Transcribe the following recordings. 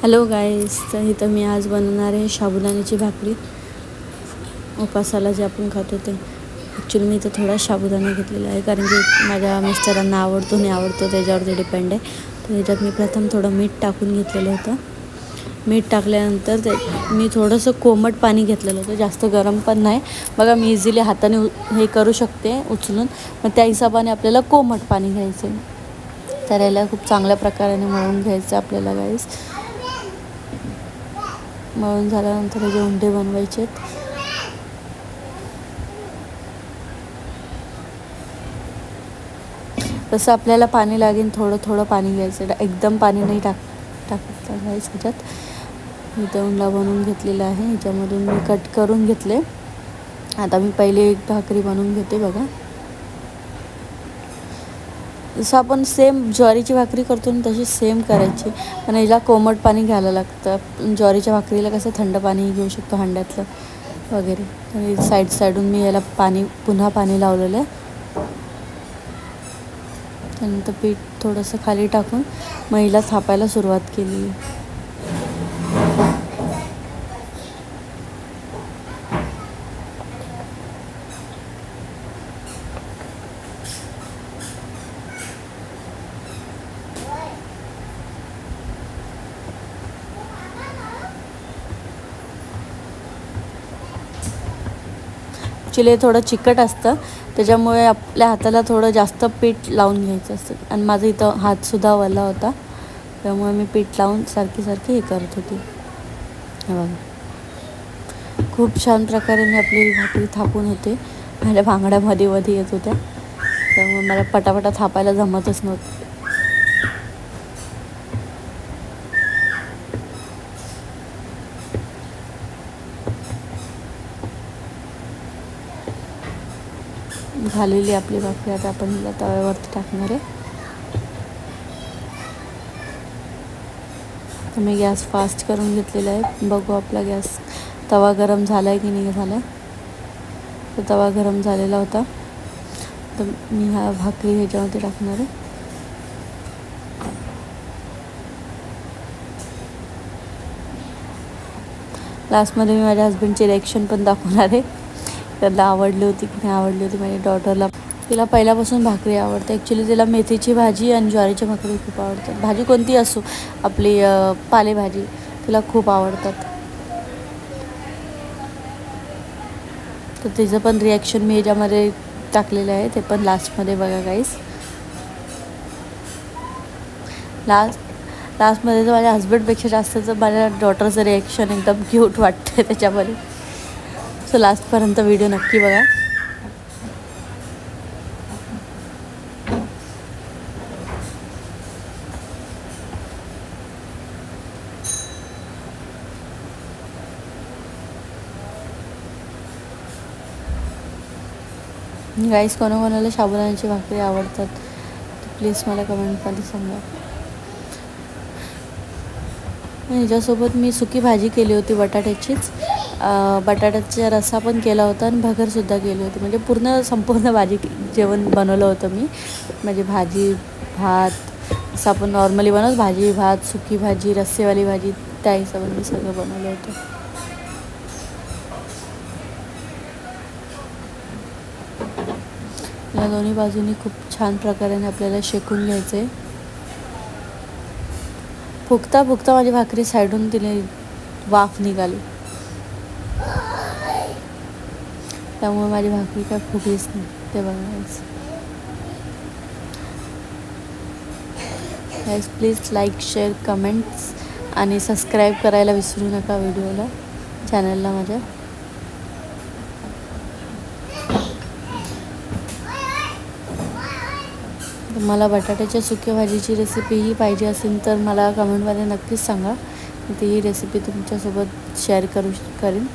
Hello गाईस, तर इथं मी आज बनवणार आहे साबुदाण्याची भाकरी. उपासाला जे आपण खातो ते. ॲक्च्युली मी इथं थोडा साबुदाणा घेतलेला आहे, कारण की माझ्या मिस्टरांना आवडतो नाही आवडतो त्याच्यावरती डिपेंड आहे. तर ह्याच्यात मी प्रथम थोडं मीठ टाकून घेतलेलं होतं. मीठ टाकल्यानंतर ते मी थोडंसं कोमट पाणी घेतलेलं होतं, जास्त गरम पण नाही. बघा, मी इझिली हाताने हे करू शकते उचलून, मग त्या हिशोबाने आपल्याला कोमट पाणी घ्यायचं आहे. तर याला खूप चांगल्या प्रकारे मळून घ्यायचं आपल्याला गाईस. मळून झाल्यानंतर हे उंडे बनवायचे आहेत. तसं आपल्याला पाणी लागेल थोडं थोडं पाणी घ्यायचं, एकदम पाणी नाही टाकत घ्यायचं ह्याच्यात. इथं उंडा बनवून घेतलेला आहे, ह्याच्यामधून मी कट करून घेतले. आता मी पहिले एक भाकरी बनवून घेते. बघा, जसं आपण सेम ज्वारीची भाकरी करतो ना तशी सेम करायची, पण याला कोमट पाणी घ्यायला लागतं. ज्वारीच्या भाकरीला कसं थंड पाणी घेऊ शकतो हांड्यातलं वगैरे. आणि साईडून मी याला पुन्हा पाणी लावलेलं आहे. त्यानंतर पीठ थोडंसं खाली टाकून मग हिला थापायला सुरुवात केली. ॲक्च्युली थोडं चिकट असतं, त्याच्यामुळे आपल्या हाताला थोडं जास्त पीठ लावून घ्यायचं असतं. आणि माझा इथं हातसुद्धा ओला होता, त्यामुळे मी पीठ लावून सारखी हे करत होती. हे बघा, खूप छान प्रकारे मी आपली भाकरी थापून होते. माझ्या भांगड्या मध्ये येत होत्या, त्यामुळे मला पटापटा थापायला जमतच नव्हतं. झालेली आपली भाकरी. आता आपण हिला तव्यावरती टाकणार आहे. तर मी गॅस फास्ट करून घेतलेला आहे. बघू आपला तवा गरम झाला आहे की नाही झाला. तर तवा गरम झालेला होता, तर मी हा भाकरी ह्याच्यामध्ये टाकणार आहे. लास्टमध्ये मी माझ्या हस्बंडची रिॲक्शन पण दाखवणार आहे. त्याला आवडली होती की नाही आवडली होती. माझ्या डॉटरला, तिला पहिल्यापासून भाकरी आवडते. ॲक्च्युली तिला मेथीची भाजी आणि ज्वारीची भाकरी खूप आवडतात. भाजी कोणती असो, आपली पालेभाजी तिला खूप आवडतात. तर तिचं पण रिॲक्शन मी ह्याच्यामध्ये टाकलेलं आहे, ते पण लास्टमध्ये बघा गाईस. लास्टमध्ये तर माझ्या हस्बंडपेक्षा जास्तच माझ्या डॉटरचं रिॲक्शन एकदम क्यूट वाटतं त्याच्यामध्ये. सो लास्टपर्यंत व्हिडिओ नक्की बघा. गाईस, कोणाकोणाला साबुदाण्याची भाकरी आवडतात तर प्लीज मला कमेंटमध्ये सांगा. ह्याच्यासोबत मी सुकी भाजी केली होती बटाट्याचीच. बटाट्याचा रस्सा पण केला होता आणि भगरसुद्धा केली होती. म्हणजे संपूर्ण भाजी जेवण बनवलं होतं मी. म्हणजे भाजी भात असं आपण नॉर्मली बनवतो, भाजी भात सुकी भाजी रस्सेवाली भाजी, त्या हिशोबाने मी सगळं बनवलं होतं. या दोन्ही बाजूनी खूप छान प्रकारे आपल्याला शेकून घ्यायचं आहे. फुगता माझी भाकरी साईडून तिने वाफ निघाली, त्यामुळे माझी भाकरी काय फुगलीच नाही. ते बघायचं गाईस. प्लीज लाईक शेअर कमेंट्स आणि सबस्क्राईब करायला विसरू नका व्हिडिओला, चॅनलला माझ्या. मला बटाट्याच्या सुक्या भाजीची रेसिपीही पाहिजे असेल तर मला कमेंटमध्ये नक्कीच सांगा. ती रेसिपी तुमच्यासोबत शेअर करीन.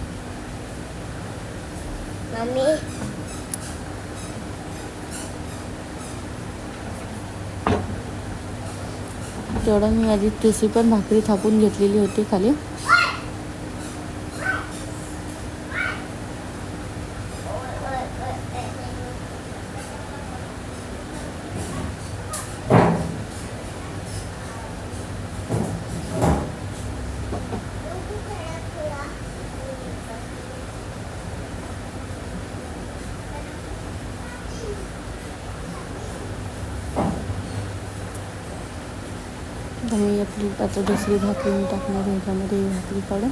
तेवढं मी माझी दुसरी पण भाकरी थापून घेतलेली होती खाली. तर मी आपली आता दुसरी भाकरी मी टाकणार ह्याच्यामध्ये, ही भाकरी काढून.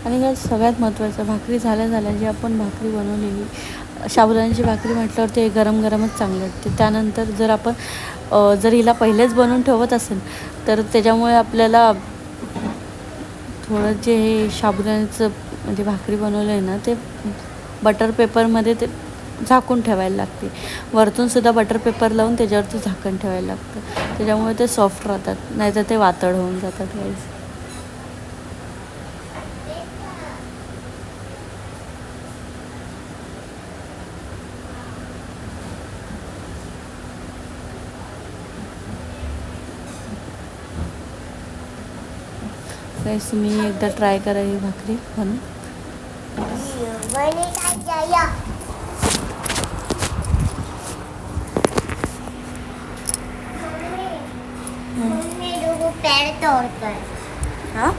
आणि या सगळ्यात महत्त्वाचं, भाकरी झाल्या जी आपण भाकरी बनवलेली साबुदाण्याची भाकरी म्हटल्यावर ते गरम गरमच चांगली वाटते. त्यानंतर जर आपण जर हिला पहिलेच बनवून ठेवत असेल तर त्याच्यामुळे आपल्याला थोडं जे हे साबुदाण्याचं म्हणजे भाकरी बनवलं आहे ना, ते बटर पेपरमध्ये ते झाकून ठेवायला लागते. वरतूनसुद्धा बटर पेपर लावून त्याच्यावरती झाकण ठेवायला लागतं. त्याच्यामुळे ते सॉफ्ट राहतात, नाहीतर ते वातड होऊन जातात गाईस. गाईस तुम्ही एकदा ट्राय करा ही भाकरी बनवून. पैर तोड़कर हाँ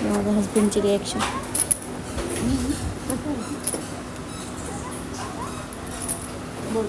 माझ्या हस्बंडची रिॲक्शन. बोल.